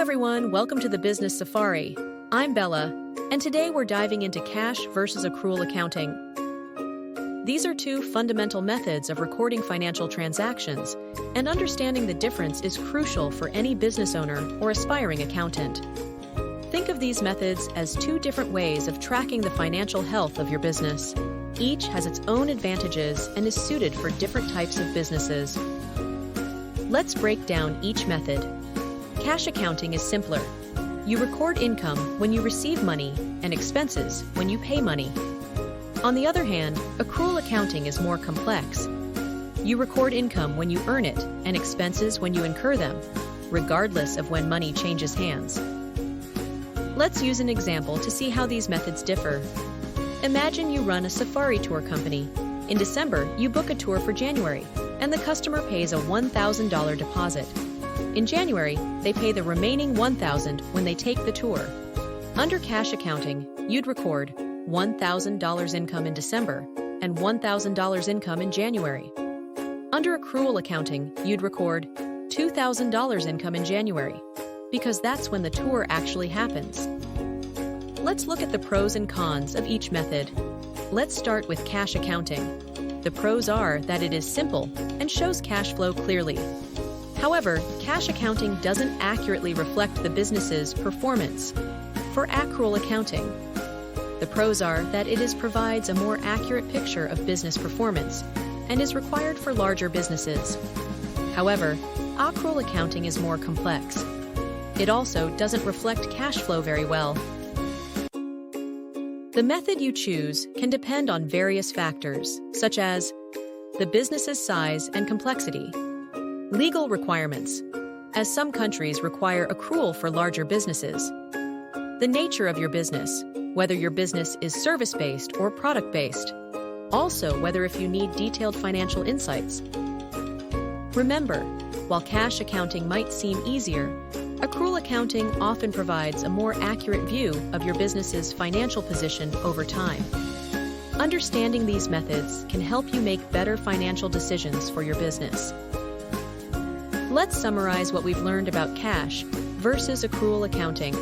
everyone, welcome to the Business Safari. I'm Bella, and today we're diving into cash versus accrual accounting. These are two fundamental methods of recording financial transactions, and understanding the difference is crucial for any business owner or aspiring accountant. Think of these methods as two different ways of tracking the financial health of your business. Each has its own advantages and is suited for different types of businesses. Let's break down each method. Cash accounting is simpler. You record income when you receive money and expenses when you pay money. On the other hand, accrual accounting is more complex. You record income when you earn it and expenses when you incur them, regardless of when money changes hands. Let's use an example to see how these methods differ. Imagine you run a safari tour company. In December, you book a tour for January, and the customer pays a $1,000 deposit. In January, they pay the remaining $1,000 when they take the tour. Under cash accounting, you'd record $1,000 income in December and $1,000 income in January. Under accrual accounting, you'd record $2,000 income in January, because that's when the tour actually happens. Let's look at the pros and cons of each method. Let's start with cash accounting. The pros are that it is simple and shows cash flow clearly. However, cash accounting doesn't accurately reflect the business's performance. For accrual accounting, the pros are that it provides a more accurate picture of business performance and is required for larger businesses. However, accrual accounting is more complex. It also doesn't reflect cash flow very well. The method you choose can depend on various factors, such as the business's size and complexity, legal requirements, as some countries require accrual for larger businesses, the nature of your business, whether your business is service-based or product-based, also whether if you need detailed financial insights. Remember, while cash accounting might seem easier, accrual accounting often provides a more accurate view of your business's financial position over time. Understanding these methods can help you make better financial decisions for your business. Let's summarize what we've learned about cash versus accrual accounting.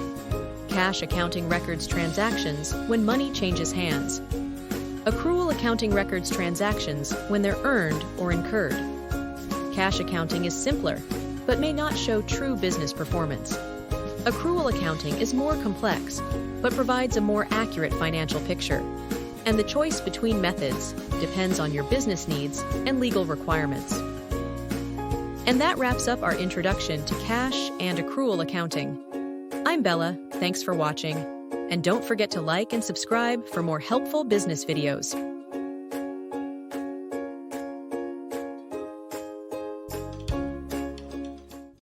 Cash accounting records transactions when money changes hands. Accrual accounting records transactions when they're earned or incurred. Cash accounting is simpler, but may not show true business performance. Accrual accounting is more complex, but provides a more accurate financial picture. And the choice between methods depends on your business needs and legal requirements. And that wraps up our introduction to cash and accrual accounting. I'm Bella, thanks for watching. And don't forget to like and subscribe for more helpful business videos.